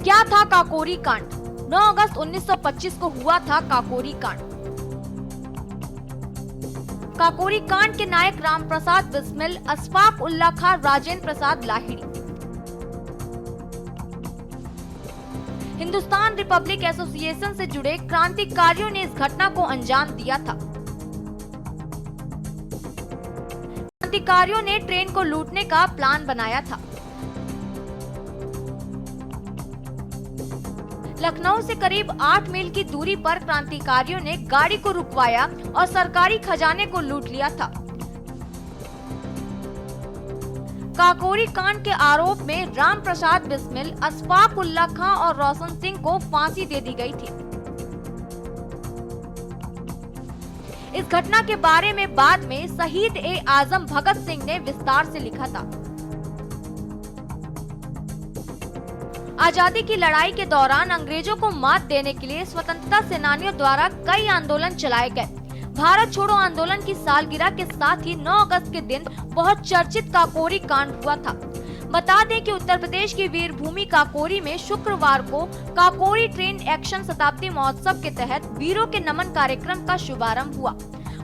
क्या था काकोरी कांड? 9 अगस्त 1925 को हुआ था काकोरी कांड। काकोरी कांड के नायक रामप्रसाद बिस्मिल, अशफाक उल्लाह खां, राजेंद्र प्रसाद लाहिड़ी। हिंदुस्तान रिपब्लिक एसोसिएशन से जुड़े क्रांतिकारियों ने इस घटना को अंजाम दिया था। क्रांतिकारियों ने ट्रेन को लूटने का प्लान बनाया था। लखनऊ से करीब 8 मील की दूरी पर क्रांतिकारियों ने गाड़ी को रुकवाया और सरकारी खजाने को लूट लिया था। काकोरी कांड के आरोप में रामप्रसाद बिस्मिल, अशफाक उल्लाह खां और रोशन सिंह को फांसी दे दी गई थी। इस घटना के बारे में बाद में शहीद-ए-आजम भगत सिंह ने विस्तार से लिखा था। आजादी की लड़ाई के दौरान अंग्रेजों को मात देने के लिए स्वतंत्रता सेनानियों द्वारा कई आंदोलन चलाए गए। भारत छोड़ो आंदोलन की सालगिरह के साथ ही 9 अगस्त के दिन बहुत चर्चित काकोरी कांड हुआ था। बता दें कि उत्तर प्रदेश की वीरभूमि काकोरी में शुक्रवार को काकोरी ट्रेन एक्शन शताब्दी महोत्सव के तहत वीरों के नमन कार्यक्रम का शुभारंभ हुआ।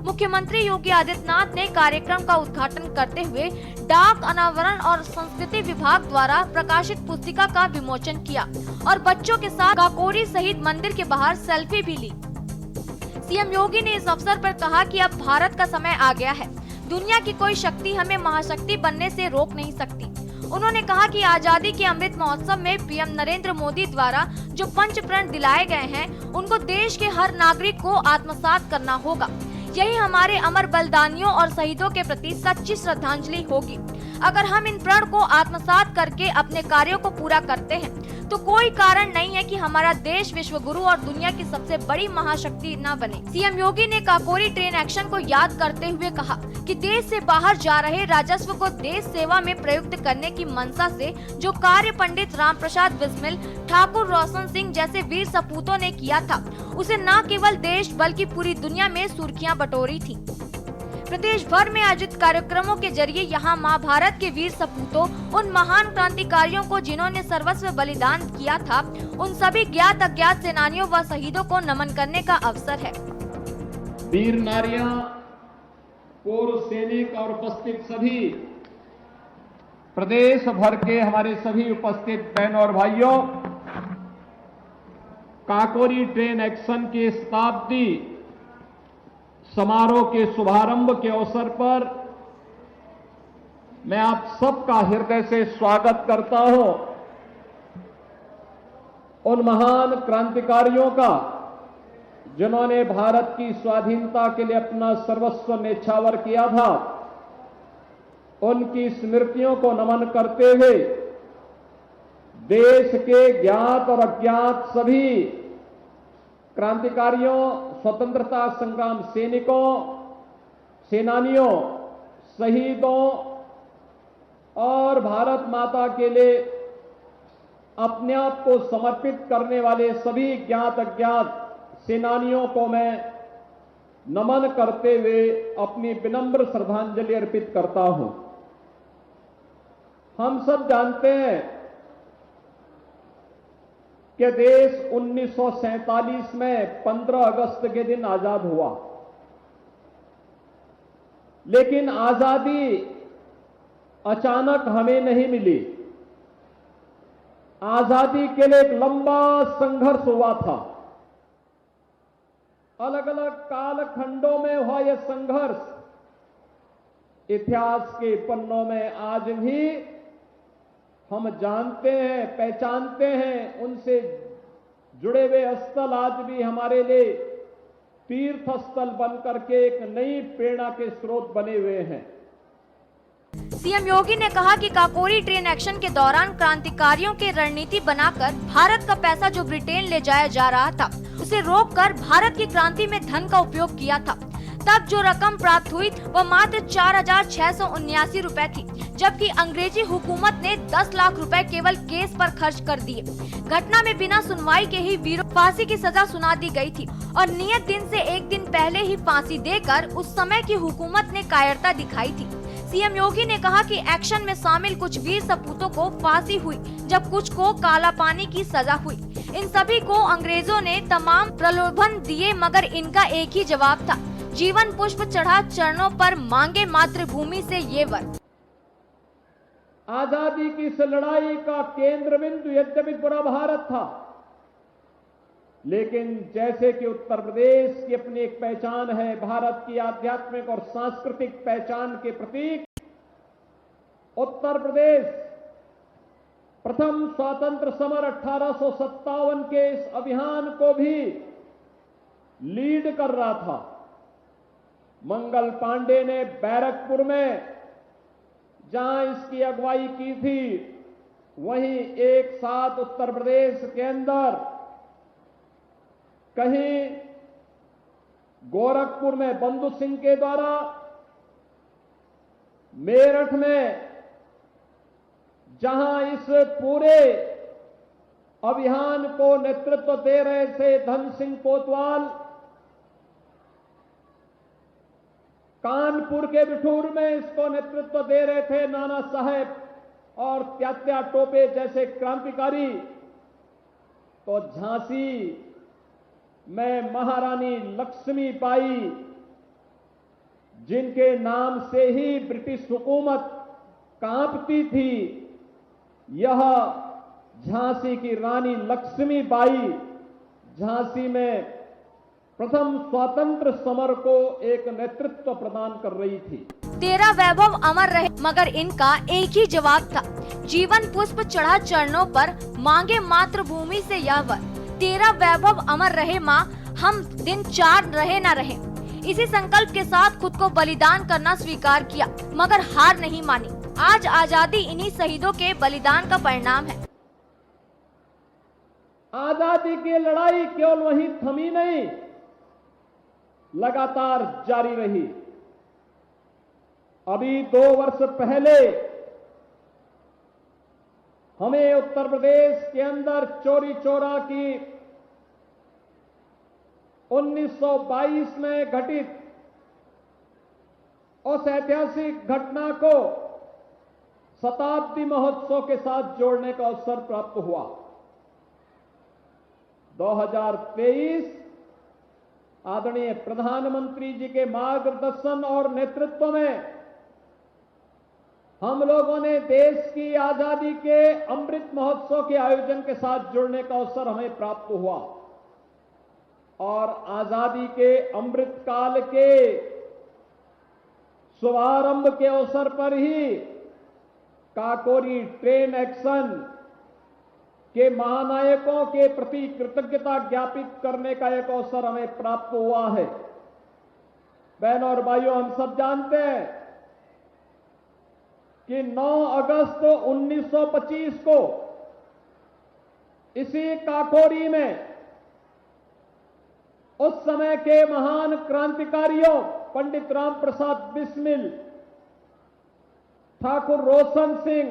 मुख्यमंत्री योगी आदित्यनाथ ने कार्यक्रम का उद्घाटन करते हुए डाक, अनावरण और संस्कृति विभाग द्वारा प्रकाशित पुस्तिका का विमोचन किया और बच्चों के साथ काकोरी शहीद मंदिर के बाहर सेल्फी भी ली। सीएम योगी ने इस अवसर पर कहा कि अब भारत का समय आ गया है। दुनिया की कोई शक्ति हमें महाशक्ति बनने से रोक नहीं सकती। उन्होंने कहा कि आजादी के अमृत महोत्सव में पीएम नरेंद्र मोदी द्वारा जो पंच प्रण दिलाए गए हैं, उनको देश के हर नागरिक को आत्मसात करना होगा। यही हमारे अमर बलिदानियों और शहीदों के प्रति सच्ची श्रद्धांजलि होगी। अगर हम इन प्रण को आत्मसात करके अपने कार्यों को पूरा करते हैं तो कोई कारण नहीं है कि हमारा देश विश्व गुरु और दुनिया की सबसे बड़ी महाशक्ति न बने। सीएम योगी ने काकोरी ट्रेन एक्शन को याद करते हुए कहा कि देश से बाहर जा रहे राजस्व को देश सेवा में प्रयुक्त करने की मंशा से जो कार्य पंडित रामप्रसाद बिस्मिल, ठाकुर रोशन सिंह जैसे वीर सपूतों ने किया था, उसे न केवल देश बल्कि पूरी दुनिया में सुर्खियां बटोरी थी। प्रदेश भर में आयोजित कार्यक्रमों के जरिए यहां महाभारत के वीर सपूतों, उन महान क्रांतिकारियों को जिन्होंने सर्वस्व बलिदान किया था, उन सभी ज्ञात अज्ञात सेनानियों व शहीदों को नमन करने का अवसर है। वीर नारियां, पूर्व सैनिक और उपस्थित सभी प्रदेश भर के हमारे सभी उपस्थित बहनों और भाइयों, काकोरी ट्रेन एक्शन के शताब्दी समारोह के शुभारंभ के अवसर पर मैं आप सबका हृदय से स्वागत करता हूं। उन महान क्रांतिकारियों का जिन्होंने भारत की स्वाधीनता के लिए अपना सर्वस्व न्यौछावर किया था, उनकी स्मृतियों को नमन करते हुए देश के ज्ञात और अज्ञात सभी क्रांतिकारियों, स्वतंत्रता संग्राम सैनिकों, सेनानियों, शहीदों और भारत माता के लिए अपने आप को समर्पित करने वाले सभी ज्ञात अज्ञात सेनानियों को मैं नमन करते हुए अपनी विनम्र श्रद्धांजलि अर्पित करता हूं। हम सब जानते हैं कि देश 1947 में 15 अगस्त के दिन आजाद हुआ, लेकिन आजादी अचानक हमें नहीं मिली। आजादी के लिए एक लंबा संघर्ष हुआ था। अलग अलग कालखंडों में हुआ यह संघर्ष इतिहास के पन्नों में आज भी हम जानते हैं, पहचानते हैं। उनसे जुड़े हुए स्थल आज भी हमारे लिए तीर्थ स्थल बनकर के एक नई प्रेरणा के स्रोत बने हुए हैं। सीएम योगी ने कहा कि काकोरी ट्रेन एक्शन के दौरान क्रांतिकारियों की रणनीति बनाकर भारत का पैसा जो ब्रिटेन ले जाया जा रहा था, उसे रोककर भारत की क्रांति में धन का उपयोग किया था। तब जो रकम प्राप्त हुई वह मात्र 4,679 रुपए थी, जबकि अंग्रेजी हुकूमत ने 10 लाख रुपए केवल केस पर खर्च कर दिए। घटना में बिना सुनवाई के ही वीरों को फांसी की सजा सुना दी गई थी और नियत दिन से एक दिन पहले ही फांसी देकर उस समय की हुकूमत ने कायरता दिखाई थी। सीएम योगी ने कहा कि एक्शन में शामिल कुछ वीर सपूतों को फांसी हुई, जब कुछ को काला पानी की सजा हुई। इन सभी को अंग्रेजों ने तमाम प्रलोभन दिए, मगर इनका एक ही जवाब था, जीवन पुष्प चढ़ा चरणों पर, मांगे मातृभूमि से ये वर। आजादी की इस लड़ाई का केंद्र बिंदु यद्यपि पूरा भारत था, लेकिन जैसे कि उत्तर प्रदेश की अपनी एक पहचान है, भारत की आध्यात्मिक और सांस्कृतिक पहचान के प्रतीक उत्तर प्रदेश प्रथम स्वतंत्र समर 1857 के इस अभियान को भी लीड कर रहा था। मंगल पांडे ने बैरकपुर में जहां इसकी अगुवाई की थी, वहीं एक साथ उत्तर प्रदेश के अंदर कहीं गोरखपुर में बंधु सिंह के द्वारा, मेरठ में जहां इस पूरे अभियान को नेतृत्व दे रहे थे धन सिंह कोतवाल, कानपुर के बिठूर में इसको नेतृत्व दे रहे थे नाना साहेब और त्यात्या टोपे जैसे क्रांतिकारी, तो झांसी में महारानी लक्ष्मीबाई, जिनके नाम से ही ब्रिटिश हुकूमत कांपती थी, यह झांसी की रानी लक्ष्मीबाई झांसी में प्रथम स्वतंत्र समर को एक नेतृत्व प्रदान कर रही थी। तेरा वैभव अमर रहे, मगर इनका एक ही जवाब था, जीवन पुष्प चढ़ा चरणों पर, मांगे मातृभूमि से यह वर। तेरा वैभव अमर रहे माँ, हम दिन चार रहे न रहे। इसी संकल्प के साथ खुद को बलिदान करना स्वीकार किया, मगर हार नहीं मानी। आज आजादी इन्हीं शहीदों के बलिदान का परिणाम है। आजादी की लड़ाई केवल वहीं थमी नहीं, लगातार जारी रही। अभी 2 वर्ष पहले हमें उत्तर प्रदेश के अंदर चोरी चोरा की 1922 में घटित उस ऐतिहासिक घटना को शताब्दी महोत्सव के साथ जोड़ने का अवसर प्राप्त हुआ। 2023 आदरणीय प्रधानमंत्री जी के मार्गदर्शन और नेतृत्व में हम लोगों ने देश की आजादी के अमृत महोत्सव के आयोजन के साथ जुड़ने का अवसर हमें प्राप्त हुआ और आजादी के अमृत काल के शुभारंभ के अवसर पर ही काकोरी ट्रेन एक्शन के महानायकों के प्रति कृतज्ञता ज्ञापित करने का एक अवसर हमें प्राप्त हुआ है। बहनों और भाइयों, हम सब जानते हैं कि 9 अगस्त 1925 को इसी काकोरी में उस समय के महान क्रांतिकारियों पंडित राम प्रसाद बिस्मिल, ठाकुर रोशन सिंह,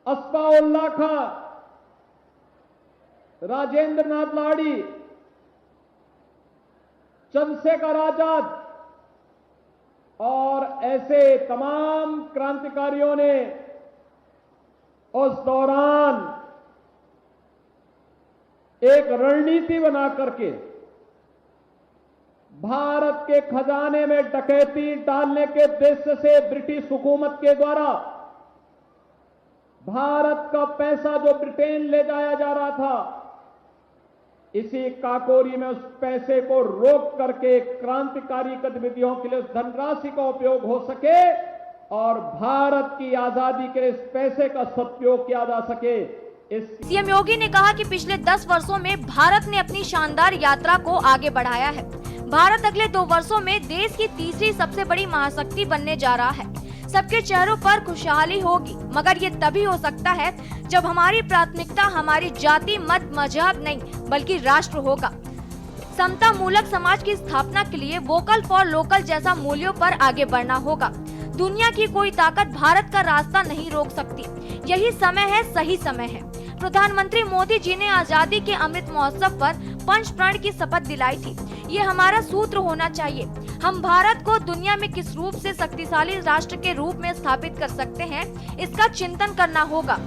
अस्फाउल्लाह खां, राजेंद्र नाथ लाड़ी, चंद्रशेखर आजाद और ऐसे तमाम क्रांतिकारियों ने उस दौरान एक रणनीति बना करके भारत के खजाने में डकैती डालने के उद्देश्य से ब्रिटिश हुकूमत के द्वारा भारत का पैसा जो ब्रिटेन ले जाया जा रहा था, इसी काकोरी में उस पैसे को रोक करके क्रांतिकारी गतिविधियों के लिए उस धनराशि का उपयोग हो सके और भारत की आजादी के इस पैसे का सदुपयोग किया जा सके। सीएम योगी ने कहा कि पिछले 10 वर्षों में भारत ने अपनी शानदार यात्रा को आगे बढ़ाया है। भारत अगले 2 वर्षों में देश की तीसरी सबसे बड़ी महाशक्ति बनने जा रहा है। सबके चेहरों पर खुशहाली होगी, मगर ये तभी हो सकता है जब हमारी प्राथमिकता हमारी जाति, मत, मजहब नहीं बल्कि राष्ट्र होगा। समता मूलक समाज की स्थापना के लिए वोकल फॉर लोकल जैसा मूल्यों पर आगे बढ़ना होगा। दुनिया की कोई ताकत भारत का रास्ता नहीं रोक सकती। यही समय है, सही समय है। प्रधानमंत्री मोदी जी ने आजादी के अमृत महोत्सव पर पंच प्रण की शपथ दिलाई थी। ये हमारा सूत्र होना चाहिए। हम भारत को दुनिया में किस रूप से शक्तिशाली राष्ट्र के रूप में स्थापित कर सकते हैं, इसका चिंतन करना होगा।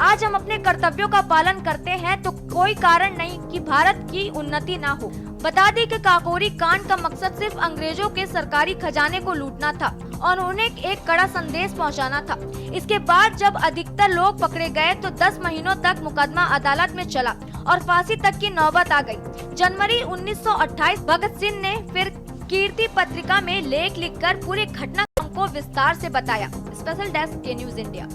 आज हम अपने कर्तव्यों का पालन करते हैं तो कोई कारण नहीं कि भारत की उन्नति ना हो। बता दें कि काकोरी कांड का मकसद सिर्फ अंग्रेजों के सरकारी खजाने को लूटना था और उन्हें एक कड़ा संदेश पहुंचाना था। इसके बाद जब अधिकतर लोग पकड़े गए तो 10 महीनों तक मुकदमा अदालत में चला और फांसी तक की नौबत आ गई। जनवरी 1928 भगत सिंह ने फिर कीर्ति पत्रिका में लेख लिखकर पूरे घटनाक्रम को विस्तार से बताया। Special desk, news India.